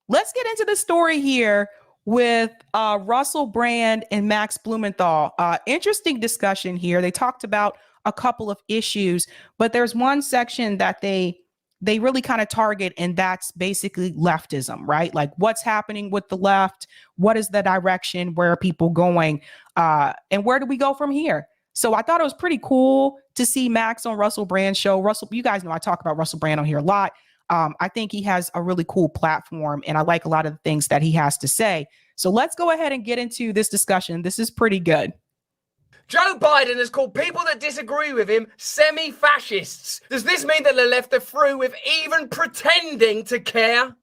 Let's get into the story here with Russell Brand and Max Blumenthal. Interesting discussion here. They talked about a couple of issues, but there's one section that they really kind of target, and that's basically leftism, right? Like what's happening with the left? What is the direction? Where are people going? And where do we go from here? So I thought it was pretty cool to see Max on Russell Brand's show. Russell, you guys know I talk about Russell Brand on here a lot. I think he has a really cool platform, and I like a lot of the things that he has to say. So let's go ahead and get into this discussion. This is pretty good. Joe Biden has called people that disagree with him semi-fascists. Does this mean that the left are through with even pretending to care?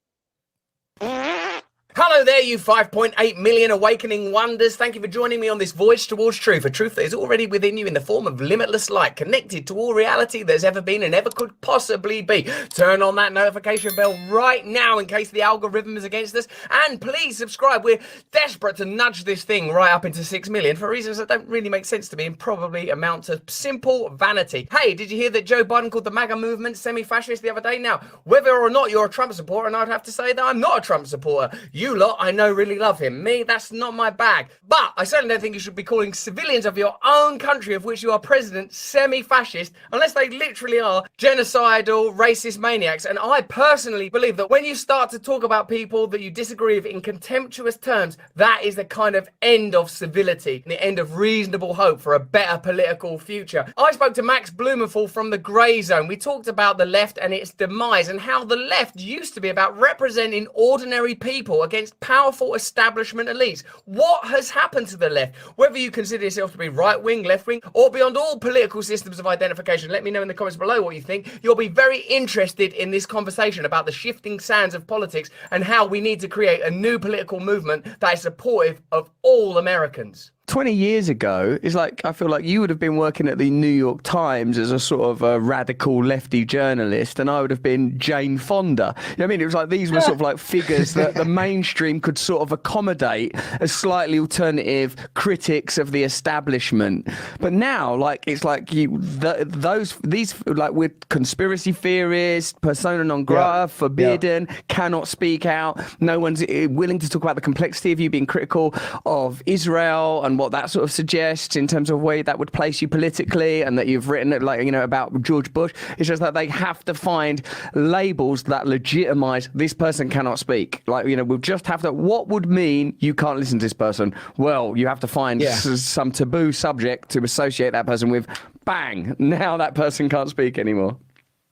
Hello there, you 5.8 million awakening wonders. Thank you for joining me on this voyage towards truth, a truth that is already within you in the form of limitless light, connected to all reality there's ever been and ever could possibly be. Turn on that notification bell right now in case the algorithm is against us, and please subscribe. We're desperate to nudge this thing right up into 6 million for reasons that don't really make sense to me and probably amount to simple vanity. Hey, did you hear that Joe Biden called the MAGA movement semi-fascist the other day? Now, whether or not you're a Trump supporter, and I'd have to say that I'm not a Trump supporter. You lot, I know, really love him. Me, that's not my bag. But I certainly don't think you should be calling civilians of your own country of which you are president semi-fascist unless they literally are genocidal, racist maniacs. And I personally believe that when you start to talk about people that you disagree with in contemptuous terms, that is the kind of end of civility, the end of reasonable hope for a better political future. I spoke to Max Blumenthal from the Grey Zone. We talked about the left and its demise and how the left used to be about representing ordinary people against powerful establishment elites. What has happened to the left? Whether you consider yourself to be right-wing, left-wing, or beyond all political systems of identification, let me know in the comments below what you think. You'll be very interested in this conversation about the shifting sands of politics and how we need to create a new political movement that is supportive of all Americans. 20 years ago, it's like, I feel like you would have been working at the New York Times as a sort of a radical lefty journalist, and I would have been Jane Fonda. You know what I mean? It was like these were sort of like figures that the mainstream could sort of accommodate as slightly alternative critics of the establishment. But now, like, it's like these like, we're conspiracy theorists, persona non grata, forbidden, cannot speak out. No one's willing to talk about the complexity of you being critical of Israel and what that sort of suggests in terms of where that would place you politically, and that you've written it, like, you know, about George Bush. It's just that they have to find labels that legitimize this person cannot speak. Like, you know, we'll just have to, what would mean you can't listen to this person? Well, you have to find some taboo subject to associate that person with. Bang, now that person can't speak anymore.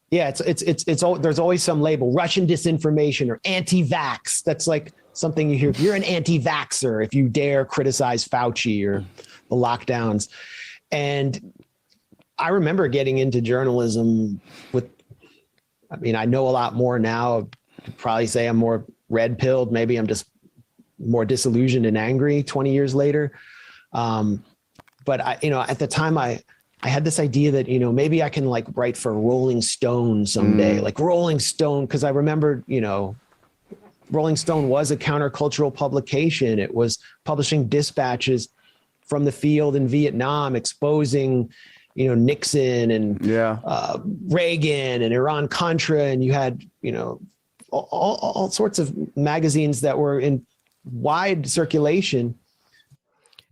Yeah, there's always some label, Russian disinformation or anti-vax. That's like something you hear. You're an anti-vaxxer if you dare criticize Fauci or the lockdowns. And I remember getting into journalism I know a lot more now. I'd probably say I'm more red-pilled. Maybe I'm just more disillusioned and angry 20 years later. But at the time I had this idea that, maybe I can like write for Rolling Stone someday, like Rolling Stone. Cause I remember, Rolling Stone was a countercultural publication. It was publishing dispatches from the field in Vietnam, exposing, Nixon and Reagan and Iran-Contra. And you had, all sorts of magazines that were in wide circulation.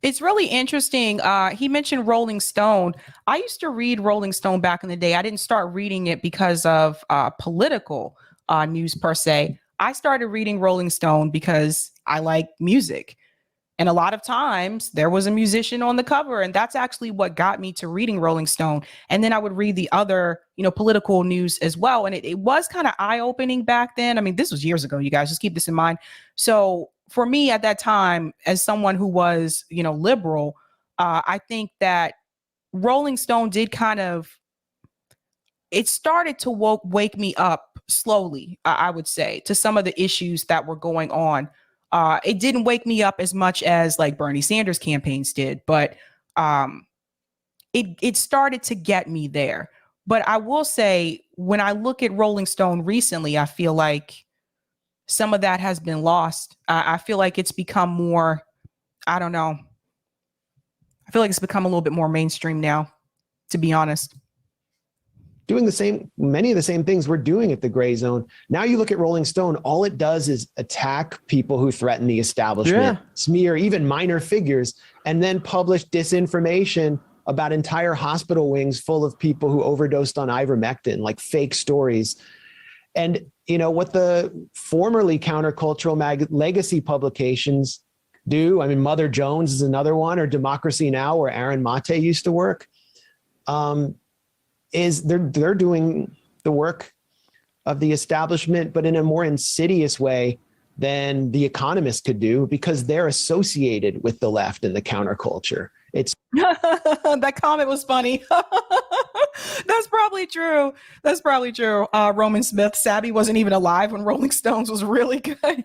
It's really interesting. He mentioned Rolling Stone. I used to read Rolling Stone back in the day. I didn't start reading it because of political news per se. I started reading Rolling Stone because I like music. And a lot of times there was a musician on the cover, and that's actually what got me to reading Rolling Stone. And then I would read the other, political news as well. And it was kind of eye-opening back then. I mean, this was years ago, you guys, just keep this in mind. So for me at that time, as someone who was, liberal, I think that Rolling Stone did it started to wake me up slowly, I would say, to some of the issues that were going on. It didn't wake me up as much as like Bernie Sanders campaigns did, but it started to get me there. But I will say, when I look at Rolling Stone recently, I feel like some of that has been lost. I feel like it's become more, I don't know. I feel like it's become a little bit more mainstream now, to be honest. doing many of the same things we're doing at the Gray Zone. Now you look at Rolling Stone, all it does is attack people who threaten the establishment, smear even minor figures, and then publish disinformation about entire hospital wings full of people who overdosed on ivermectin, like fake stories. And, what the formerly countercultural legacy publications do, I mean, Mother Jones is another one, or Democracy Now!, where Aaron Mate used to work, is they're doing the work of the establishment, but in a more insidious way than The Economist could do, because they're associated with the left and the counterculture. It's that comment was funny. That's probably true. Roman Smith, Sabby wasn't even alive when Rolling Stones was really good.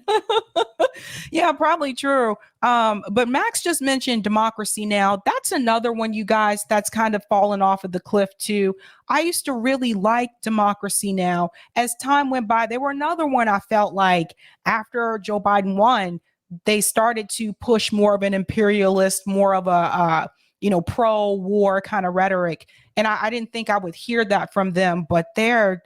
Yeah, probably true. But Max just mentioned Democracy Now! That's another one, you guys, that's kind of fallen off of the cliff too. I used to really like Democracy Now! As time went by, they were another one I felt like after Joe Biden won, they started to push more of an imperialist, more of a, pro-war kind of rhetoric. And I didn't think I would hear that from them, but I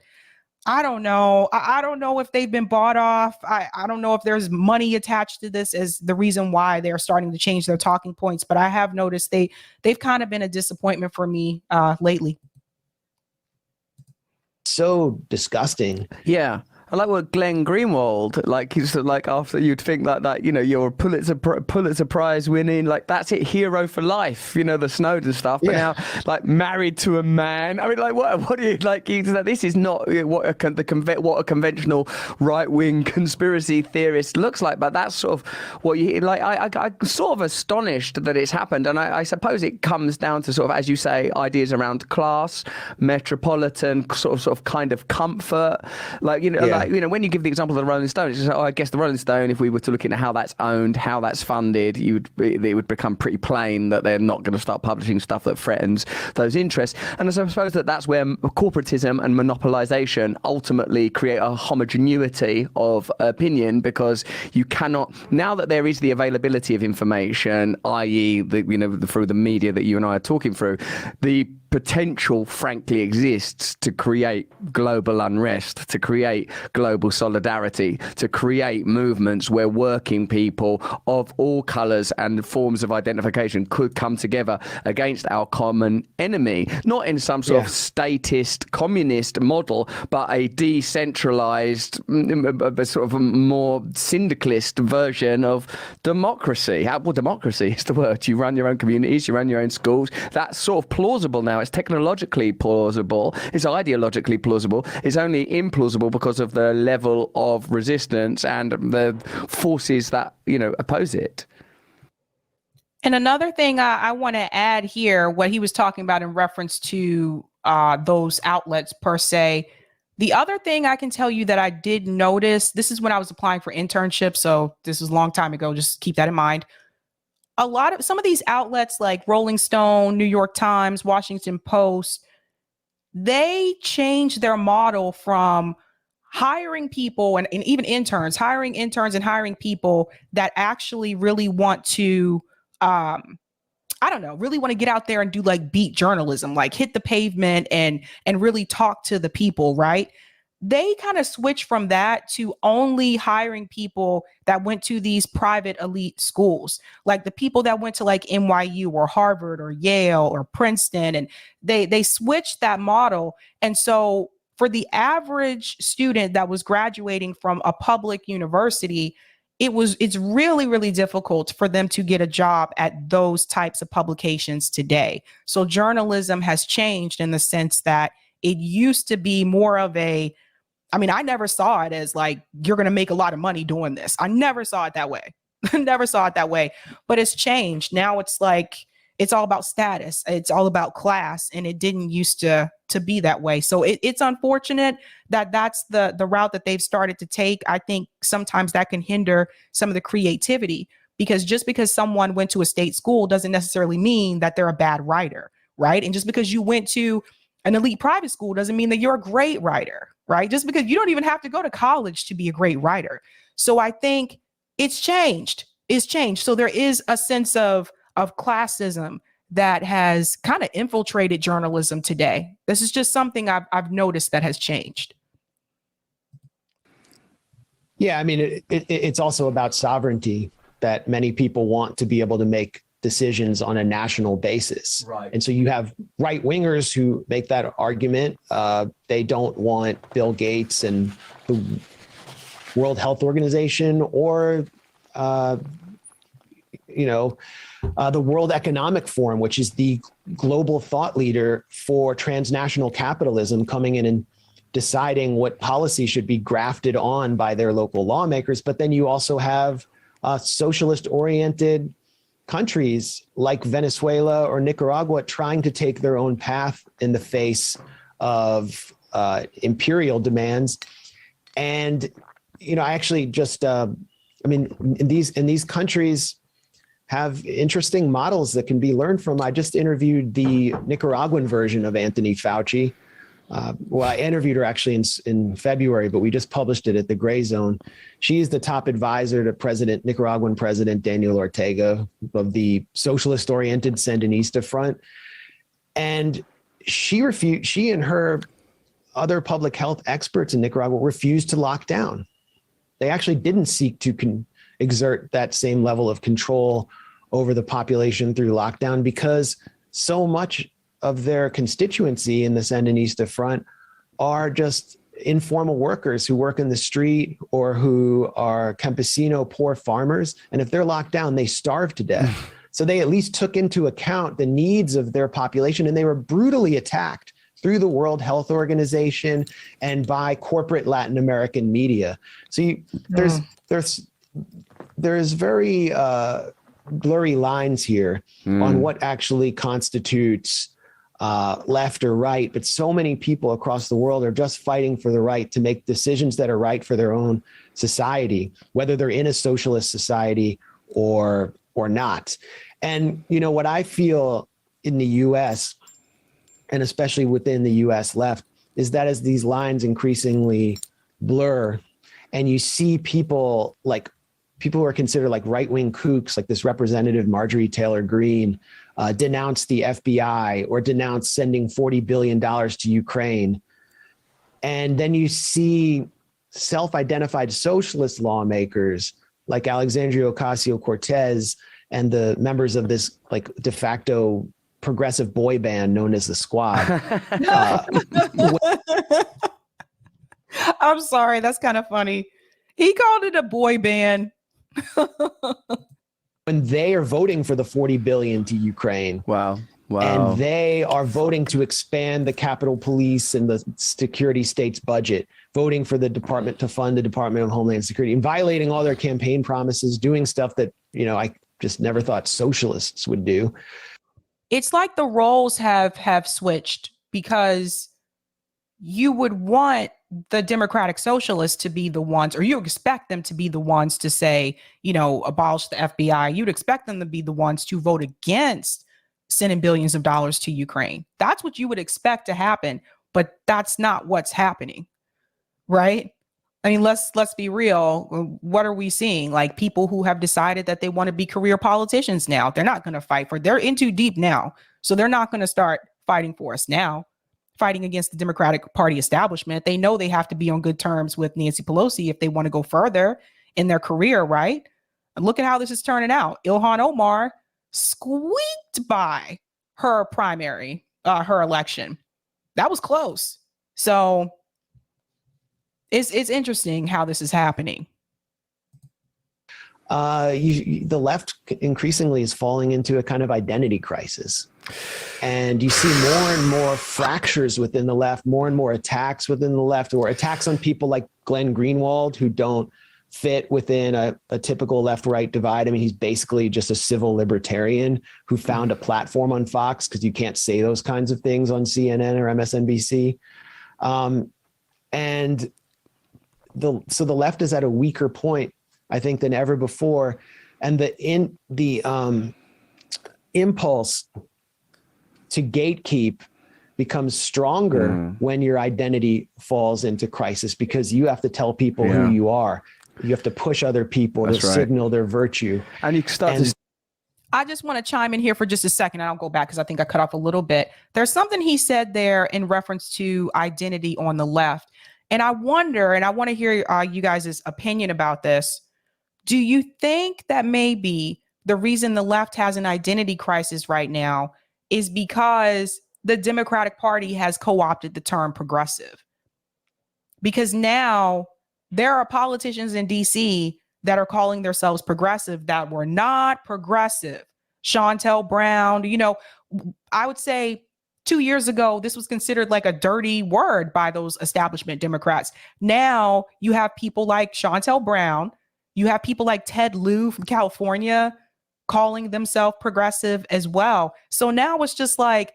don't know. I don't know if they've been bought off. I don't know if there's money attached to this as the reason why they're starting to change their talking points. But I have noticed they've kind of been a disappointment for me lately. So disgusting. Yeah. I like what Glenn Greenwald, he's after you'd think that, you're a Pulitzer Prize winning, that's it, hero for life, the Snowden stuff. But now, married to a man. I mean, what do you this is not what a conventional right wing conspiracy theorist looks like. But that's sort of what you I'm sort of astonished that it's happened, and I suppose it comes down to sort of, as you say, ideas around class, metropolitan sort of kind of comfort, when you give the example of the Rolling Stone, it's just, I guess the Rolling Stone, if we were to look into how that's owned, how that's funded, it would become pretty plain that they're not going to start publishing stuff that threatens those interests. And I suppose that's where corporatism and monopolization ultimately create a homogeneity of opinion, because you cannot, now that there is the availability of information, i.e. through the media that you and I are talking through, the potential frankly exists to create global unrest, to create global solidarity, to create movements where working people of all colours and forms of identification could come together against our common enemy, not in some sort of statist communist model, but a decentralised, sort of a more syndicalist version of democracy. Well, democracy is the word. You run your own communities, you run your own schools. That's sort of plausible now. It's technologically plausible. It's ideologically plausible. It's only implausible because of the level of resistance and the forces that, oppose it. And another thing I want to add here, what he was talking about in reference to those outlets per se. The other thing I can tell you that I did notice, this is when I was applying for internships, so this was a long time ago, just keep that in mind. Some of these outlets like Rolling Stone, New York Times, Washington Post, they changed their model from hiring people and even interns, hiring and people that actually really want to, really want to get out there and do beat journalism, hit the pavement and really talk to the people, right? They kind of switched from that to only hiring people that went to these private elite schools, like the people that went to NYU or Harvard or Yale or Princeton. And they switched that model. And so for the average student that was graduating from a public university, it's really, really difficult for them to get a job at those types of publications today. So journalism has changed in the sense that it used to be more of I never saw it as you're going to make a lot of money doing this. I never saw it that way. Never saw it that way, but it's changed. Now it's it's all about status. It's all about class. And it didn't used to be that way. So it's unfortunate that that's the route that they've started to take. I think sometimes that can hinder some of the creativity, because just because someone went to a state school doesn't necessarily mean that they're a bad writer, right? And just because you went to an elite private school doesn't mean that you're a great writer, right? Just because you don't even have to go to college to be a great writer. So I think it's changed. So there is a sense of classism that has kind of infiltrated journalism today. This is just something I've noticed that has changed. Yeah, I mean, it's also about sovereignty, that many people want to be able to make decisions on a national basis. Right. And so you have right wingers who make that argument. They don't want Bill Gates and the World Health Organization or, the World Economic Forum, which is the global thought leader for transnational capitalism, coming in and deciding what policy should be grafted on by their local lawmakers. But then you also have socialist-oriented countries like Venezuela or Nicaragua trying to take their own path in the face of imperial demands. And, I actually just, in these countries have interesting models that can be learned from. I just interviewed the Nicaraguan version of Anthony Fauci. I interviewed her actually in February, but we just published it at the Gray Zone. She's the top advisor to Nicaraguan President Daniel Ortega of the socialist-oriented Sandinista Front. And she and her other public health experts in Nicaragua refused to lock down. They actually didn't seek to exert that same level of control over the population through lockdown, because so much of their constituency in the Sandinista Front are just informal workers who work in the street or who are campesino poor farmers. And if they're locked down, they starve to death. So they at least took into account the needs of their population, and they were brutally attacked through the World Health Organization and by corporate Latin American media. So there's very blurry lines here on what actually constitutes left or right, but so many people across the world are just fighting for the right to make decisions that are right for their own society, whether they're in a socialist society or not. And what I feel in the US, and especially within the US left, is that as these lines increasingly blur and you see people who are considered like right-wing kooks, like this representative Marjorie Taylor Greene, denounce the FBI or denounce sending $40 billion to Ukraine. And then you see self-identified socialist lawmakers like Alexandria Ocasio-Cortez and the members of this like de facto progressive boy band known as the Squad. I'm sorry, that's kind of funny. He called it a boy band. When they are voting for the $40 billion to Ukraine. Wow. And they are voting to expand the Capitol Police and the security state's budget, voting for the department to fund the Department of Homeland Security, and violating all their campaign promises, doing stuff that, I just never thought socialists would do. It's like the roles have switched, because you would want the Democratic Socialists to be the ones, or you expect them to be the ones to say, abolish the FBI. You'd expect them to be the ones to vote against sending billions of dollars to Ukraine. That's what you would expect to happen, but that's not what's happening, right? I mean, let's be real. What are we seeing? Like, people who have decided that they want to be career politicians now. They're not going to fight they're in too deep now. So they're not going to start fighting for us now, fighting against the Democratic Party establishment. They know they have to be on good terms with Nancy Pelosi if they want to go further in their career, right? And look at how this is turning out. Ilhan Omar squeaked by her primary, her election. That was close. So it's interesting how this is happening. The left increasingly is falling into a kind of identity crisis. And you see more and more fractures within the left, more and more attacks within the left, or attacks on people like Glenn Greenwald, who don't fit within a typical left-right divide. I mean, he's basically just a civil libertarian who found a platform on Fox, because you can't say those kinds of things on CNN or MSNBC. So the left is at a weaker point, I think, than ever before. And the impulse to gatekeep becomes stronger when your identity falls into crisis, because you have to tell people who you are. You have to push other people to signal their virtue. And you start to... I just want to chime in here for just a second. I'll go back because I think I cut off a little bit. There's something he said there in reference to identity on the left. And I wonder, and I want to hear you guys' opinion about this. Do you think that maybe the reason the left has an identity crisis right now is because the Democratic Party has co-opted the term progressive? Because now there are politicians in DC that are calling themselves progressive that were not progressive. Shontel Brown, I would say 2 years ago, this was considered like a dirty word by those establishment Democrats. Now you have people like Shontel Brown, you have people like Ted Lieu from California calling themselves progressive as well. So now it's just like,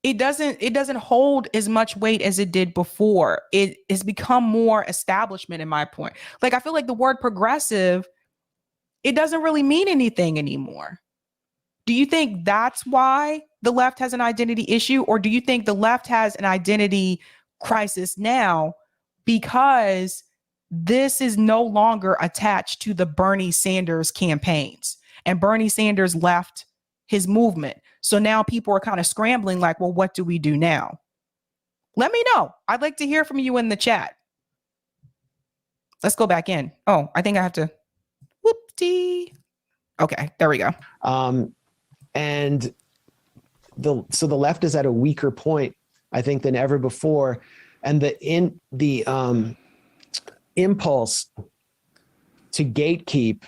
it doesn't hold as much weight as it did before. It has become more establishment in my point. Like, I feel like the word progressive, it doesn't really mean anything anymore. Do you think that's why the left has an identity issue? Or do you think the left has an identity crisis now because this is no longer attached to the Bernie Sanders campaigns and Bernie Sanders left his movement? So now people are kind of scrambling like, well, what do we do now? Let me know. I'd like to hear from you in the chat. Let's go back in. Oh, I think I have to. Whoop-dee. Okay, there we go. And the left is at a weaker point, I think, than ever before. And the impulse to gatekeep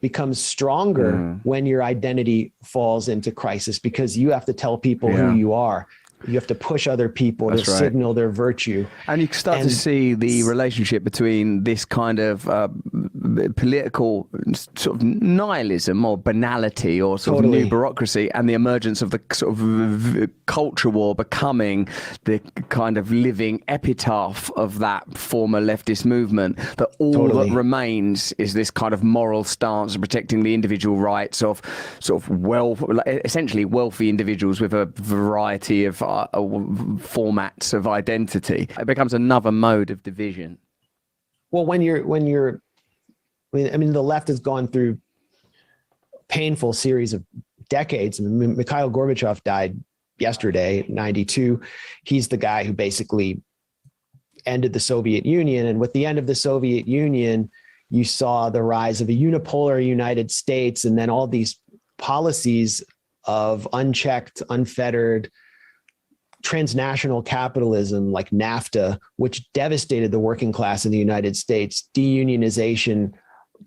becomes stronger when your identity falls into crisis, because you have to tell people who you are. You have to push other people to signal their virtue. And you can start to see the relationship between this kind of political sort of nihilism or banality or sort of new bureaucracy and the emergence of the sort of culture war becoming the kind of living epitaph of that former leftist movement, that all that remains is this kind of moral stance of protecting the individual rights of sort of essentially wealthy individuals with a variety of formats of identity. It becomes another mode of division. Well, I mean, the left has gone through a painful series of decades. I mean, Mikhail Gorbachev died yesterday, 92. He's the guy who basically ended the Soviet Union. And with the end of the Soviet Union, you saw the rise of a unipolar United States, and then all these policies of unchecked, unfettered, transnational capitalism like NAFTA, which devastated the working class in the United States. Deunionization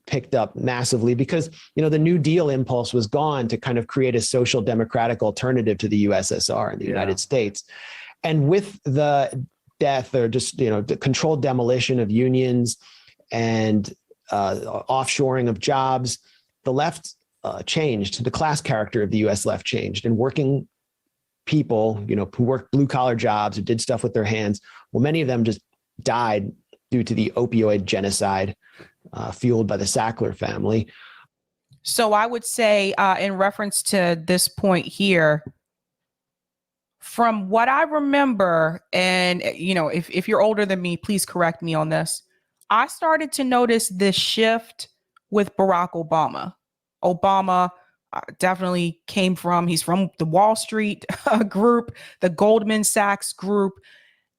picked up massively because, the New Deal impulse was gone to kind of create a social democratic alternative to the USSR and the United States. And with the death or just, the controlled demolition of unions and offshoring of jobs, the left changed. The class character of the US left changed, and working people, who worked blue collar jobs, who did stuff with their hands, well, many of them just died due to the opioid genocide fueled by the Sackler family. So I would say in reference to this point here, from what I remember, and if you're older than me, please correct me on this, I started to notice this shift with Barack Obama. Obama definitely he's from the Wall Street group, the Goldman Sachs group.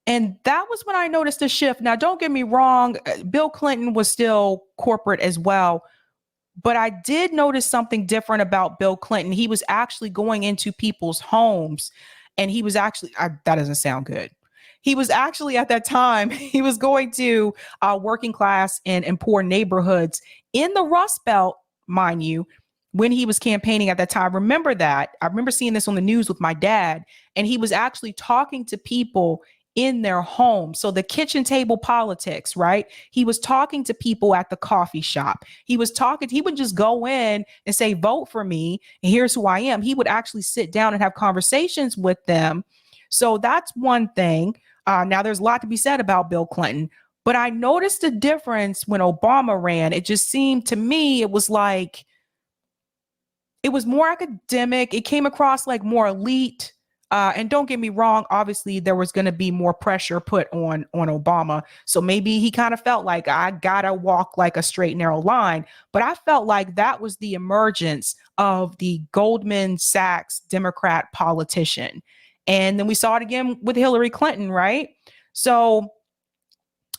And that was when I noticed a shift. Now, don't get me wrong, Bill Clinton was still corporate as well. But I did notice something different about Bill Clinton. He was actually going into people's homes, and he was actually, that doesn't sound good. He was actually at that time, he was going to working class and poor neighborhoods in the Rust Belt, mind you, when he was campaigning at that time. Remember that. I remember seeing this on the news with my dad, and he was actually talking to people in their home. So the kitchen table politics, right? He was talking to people at the coffee shop. He would just go in and say, vote for me, and here's who I am. He would actually sit down and have conversations with them. So that's one thing. Now there's a lot to be said about Bill Clinton, but I noticed a difference when Obama ran. It just seemed to me, it was like, it was more academic. It came across like more elite. And don't get me wrong, obviously there was going to be more pressure put on Obama. So maybe he kind of felt like I gotta walk like a straight, narrow line. But I felt like that was the emergence of the Goldman Sachs Democrat politician. And then we saw it again with Hillary Clinton, right? So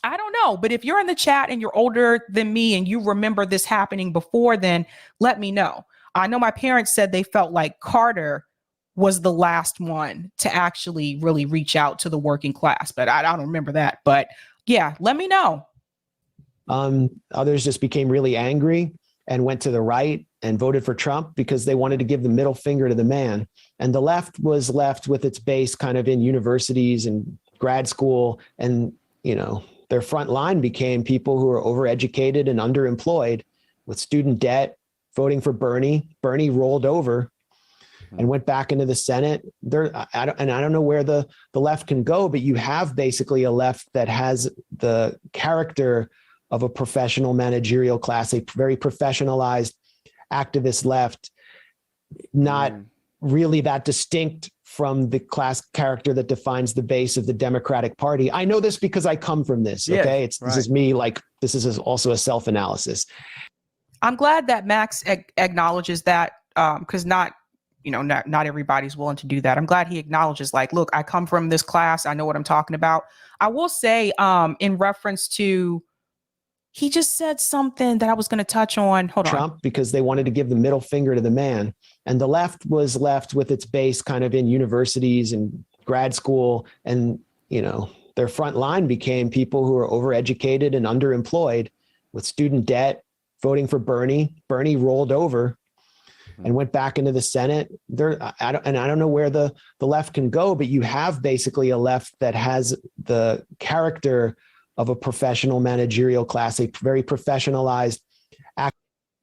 I don't know, but if you're in the chat and you're older than me and you remember this happening before, then let me know. I know my parents said they felt like Carter was the last one to actually really reach out to the working class, but I don't remember that. But yeah, let me know. Others just became really angry and went to the right and voted for Trump because they wanted to give the middle finger to the man. And the left was left with its base kind of in universities and grad school. And, you know, their front line became people who are overeducated and underemployed with student debt, voting for Bernie. Bernie rolled over and went back into the Senate. I don't know where the left can go, but you have basically a left that has the character of a professional managerial class, a very professionalized activist left, not really that distinct from the class character that defines the base of the Democratic Party. I know this because I come from this. Okay. This is me. Like, this is also a self-analysis. I'm glad that Max acknowledges that, because not everybody's willing to do that. I'm glad he acknowledges, like, look, I come from this class. I know what I'm talking about. I will say, in reference to, he just said something that I was going to touch on. Hold on. Trump, because they wanted to give the middle finger to the man. And the left was left with its base kind of in universities and grad school. And, you know, their front line became people who are overeducated and underemployed with student debt, voting for Bernie. Bernie rolled over and went back into the Senate. I don't know where the left can go, but you have basically a left that has the character of a professional managerial class, a very professionalized.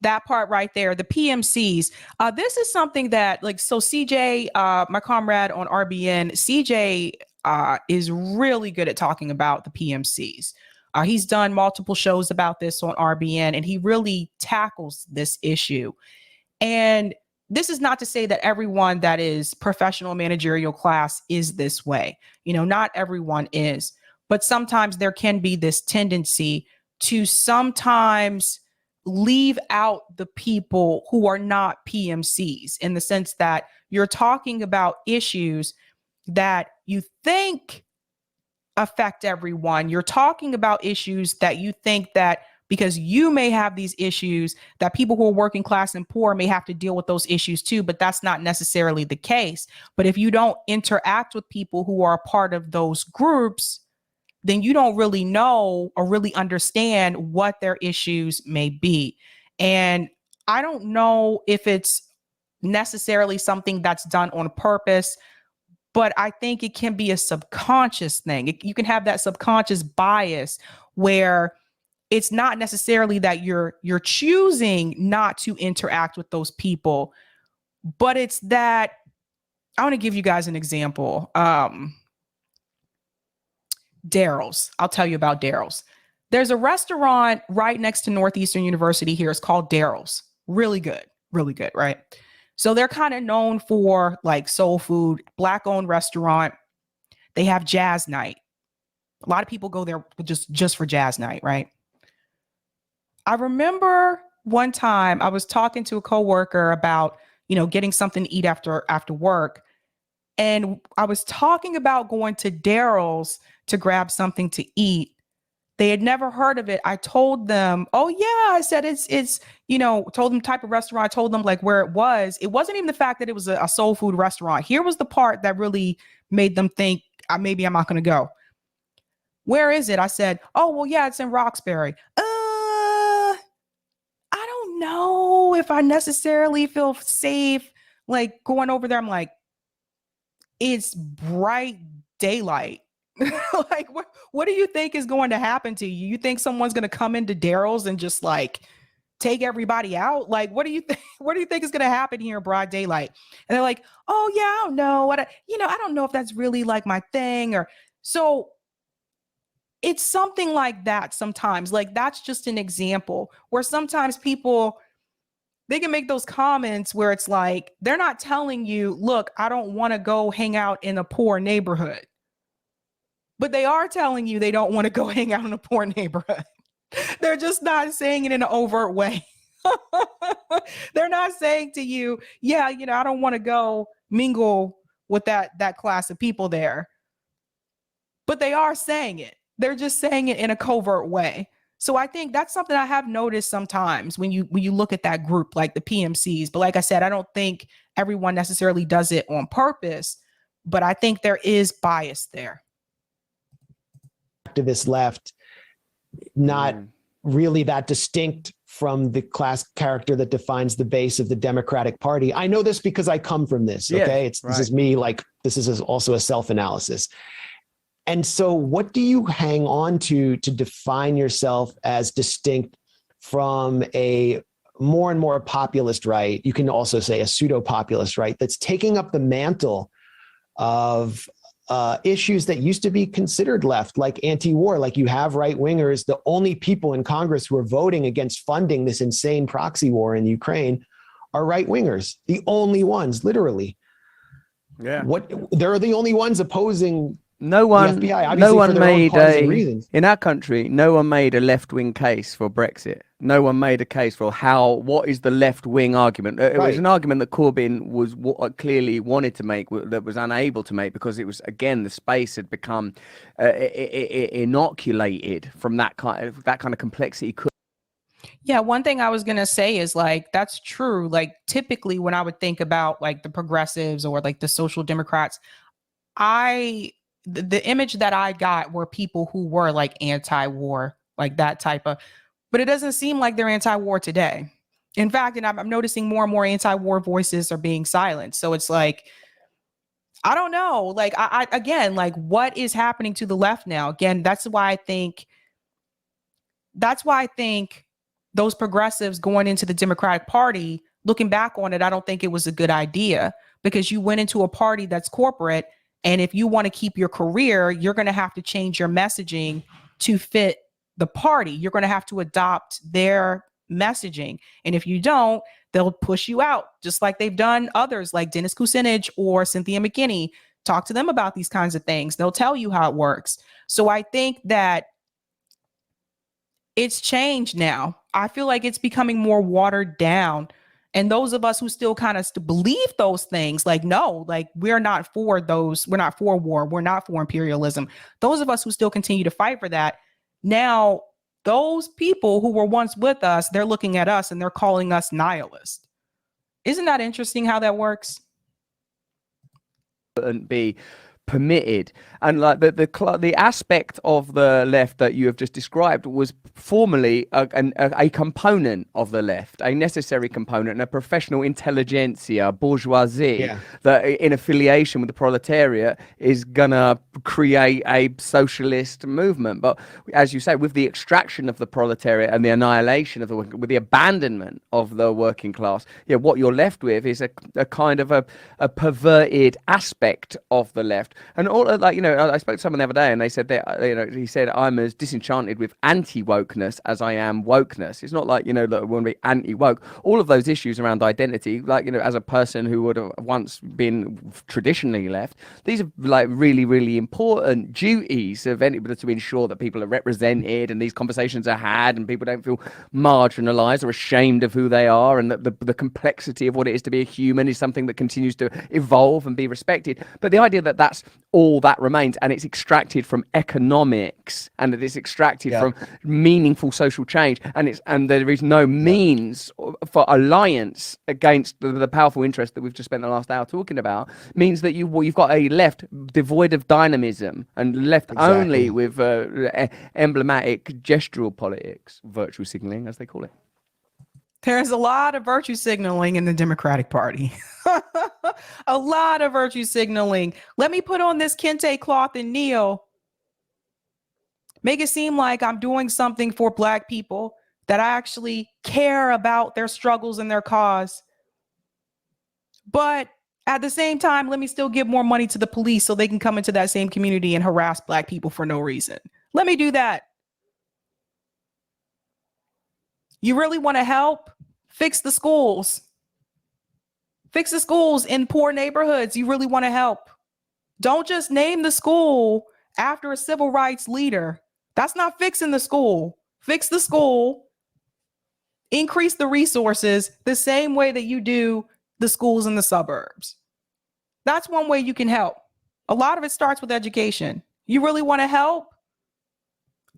That part right there, the PMCs. This is something that, like, so CJ, my comrade on RBN, CJ is really good at talking about the PMCs. He's done multiple shows about this on RBN, and he really tackles this issue. And this is not to say that everyone that is professional managerial class is this way. You know, not everyone is, but sometimes there can be this tendency to sometimes leave out the people who are not PMCs, in the sense that you're talking about issues that you think affect everyone. You're talking about issues that you think that because you may have these issues, that people who are working class and poor may have to deal with those issues too, but that's not necessarily the case. But if you don't interact with people who are a part of those groups, then you don't really know or really understand what their issues may be. And I don't know if it's necessarily something that's done on purpose, but I think it can be a subconscious thing. You can have that subconscious bias where it's not necessarily that you're choosing not to interact with those people, but it's that, I want to give you guys an example. Daryl's. I'll tell you about Daryl's. There's a restaurant right next to Northeastern University here. It's called Daryl's. Really good, right? So they're kind of known for like soul food, Black-owned restaurant. They have jazz night. A lot of people go there just for jazz night, right? I remember one time I was talking to a coworker about, getting something to eat after work. And I was talking about going to Daryl's to grab something to eat. They had never heard of it. I told them, oh yeah, I said it's told them type of restaurant. I told them like where it was. It wasn't even the fact that it was a soul food restaurant. Here was the part that really made them think maybe I'm not going to go. Where is it? I said, oh, well, yeah, it's in Roxbury. I don't know if I necessarily feel safe like going over there. I'm like, it's bright daylight. Like, what do you think is going to happen to you? You think someone's going to come into Daryl's and just like take everybody out? Like, what do you think? What do you think is going to happen here in broad daylight? And they're like, oh yeah, I don't know I don't know if that's really like my thing. Or so it's something like that sometimes. Like, that's just an example where sometimes people they can make those comments where it's like, they're not telling you, look, I don't want to go hang out in a poor neighborhood. But they are telling you they don't want to go hang out in a poor neighborhood. They're just not saying it in an overt way. They're not saying to you, yeah, you know, I don't want to go mingle with that class of people there. But they are saying it. They're just saying it in a covert way. So I think that's something I have noticed sometimes when you look at that group, like the PMCs. But like I said, I don't think everyone necessarily does it on purpose, but I think there is bias there. Activist left, not really that distinct from the class character that defines the base of the Democratic Party. I know this because I come from this. Okay. This is me. Like, this is also a self-analysis. And so what do you hang on to define yourself as distinct from a more and more populist right? You can also say a pseudo-populist right that's taking up the mantle of issues that used to be considered left, like anti-war. Like, you have right-wingers. The only people in Congress who are voting against funding this insane proxy war in Ukraine are right-wingers. The only ones, literally. Yeah. They're the only ones opposing no one, the FBI, no one made in our country, no one made a left-wing case for Brexit. No one made a case for what is the left-wing argument. It was an argument that Corbyn was clearly wanted to make, that was unable to make, because it was, again, the space had become inoculated from that kind of complexity. Yeah, one thing I was going to say is, like, that's true. Like, typically when I would think about like the progressives or like the social democrats, the image that I got were people who were like anti-war, like that type of, but it doesn't seem like they're anti-war today. In fact, and I'm noticing more and more anti-war voices are being silenced. So it's like, I don't know, like, I again, like, what is happening to the left now? Again, that's why I think those progressives going into the Democratic Party, looking back on it, I don't think it was a good idea, because you went into a party that's corporate. And if you want to keep your career, you're going to have to change your messaging to fit the party. You're going to have to adopt their messaging. And if you don't, they'll push you out, just like they've done others like Dennis Kucinich or Cynthia McKinney. Talk to them about these kinds of things. They'll tell you how it works. So I think that it's changed now. I feel like it's becoming more watered down. And those of us who still kind of believe those things, like, no, like, we're not for those. We're not for war. We're not for imperialism. Those of us who still continue to fight for that, now those people who were once with us, they're looking at us and they're calling us nihilists. Isn't that interesting how that works? And be permitted, and like the aspect of the left that you have just described was formerly a component of the left, a necessary component, and a professional intelligentsia, bourgeoisie, that in affiliation with the proletariat is gonna create a socialist movement. But as you say, with the extraction of the proletariat and the annihilation of with the abandonment of the working class, what you're left with is a kind of a perverted aspect of the left. And all, like, I spoke to someone the other day, and they said that, he said, I'm as disenchanted with anti-wokeness as I am wokeness. It's not like, that I want to be anti-woke. All of those issues around identity, like, as a person who would have once been traditionally left, these are like really, really important duties of anybody to ensure that people are represented and these conversations are had and people don't feel marginalized or ashamed of who they are, and that the complexity of what it is to be a human is something that continues to evolve and be respected. But the idea that that's all that remains, and it's extracted from economics, and that it's extracted from meaningful social change, and there is no means for alliance against the powerful interest that we've just spent the last hour talking about, means that you've got a left devoid of dynamism and left only with emblematic gestural politics, virtue signaling as they call it. There's a lot of virtue signaling in the Democratic Party. A lot of virtue signaling. Let me put on this kente cloth and kneel. Make it seem like I'm doing something for Black people, that I actually care about their struggles and their cause. But at the same time, let me still give more money to the police so they can come into that same community and harass Black people for no reason. Let me do that. You really want to help? Fix the schools. Fix the schools in poor neighborhoods you really want to help. Don't just name the school after a civil rights leader. That's not fixing the school. Fix the school. Increase the resources the same way that you do the schools in the suburbs. That's one way you can help. A lot of it starts with education. You really want to help?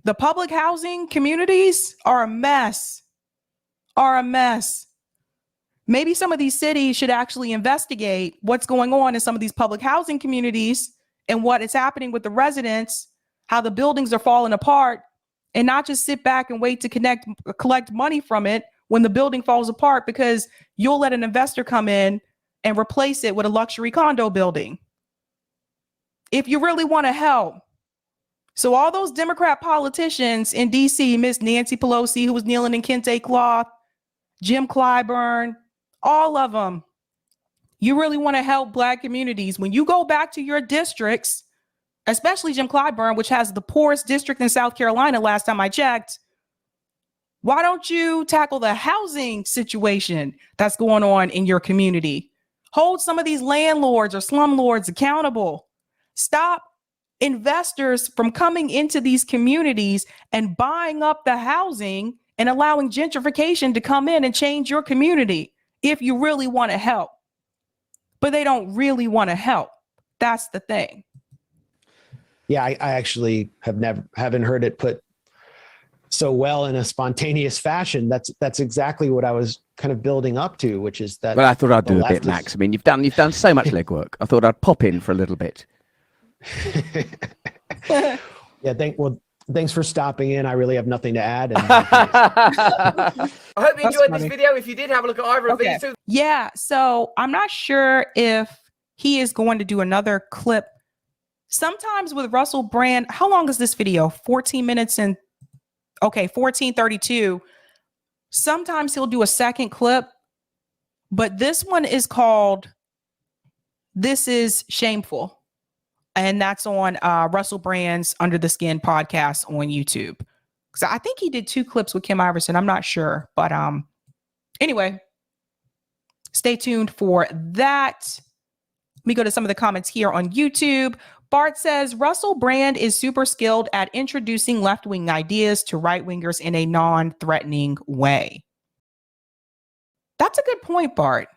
The public housing communities are a mess. Maybe some of these cities should actually investigate what's going on in some of these public housing communities and what is happening with the residents, how the buildings are falling apart, and not just sit back and wait to collect money from it when the building falls apart, because you'll let an investor come in and replace it with a luxury condo building. If you really want to help. So all those Democrat politicians in DC, Miss Nancy Pelosi, who was kneeling in kente cloth, Jim Clyburn, all of them, you really want to help Black communities. When you go back to your districts, especially Jim Clyburn, which has the poorest district in South Carolina last time I checked, why don't you tackle the housing situation that's going on in your community? Hold some of these landlords or slumlords accountable. Stop investors from coming into these communities and buying up the housing and allowing gentrification to come in and change your community if you really want to help. But they don't really want to help. That's the thing. Yeah, I actually haven't heard it put so well in a spontaneous fashion. That's exactly what I was kind of building up to, which is that. Well, I thought I'd do a bit, Max. I mean, you've done so much legwork. I thought I'd pop in for a little bit. Yeah, thanks for stopping in. I really have nothing to add. I hope you enjoyed this video. If you did, have a look at either of these two. Yeah, so I'm not sure if he is going to do another clip. Sometimes with Russell Brand, how long is this video? 14 minutes and 14:32. Sometimes he'll do a second clip, but this one is called "This Is Shameful." And that's on Russell Brand's Under the Skin podcast on YouTube. Because I think he did 2 clips with Kim Iverson. I'm not sure. But anyway, stay tuned for that. Let me go to some of the comments here on YouTube. Bart says, Russell Brand is super skilled at introducing left-wing ideas to right-wingers in a non-threatening way. That's a good point, Bart.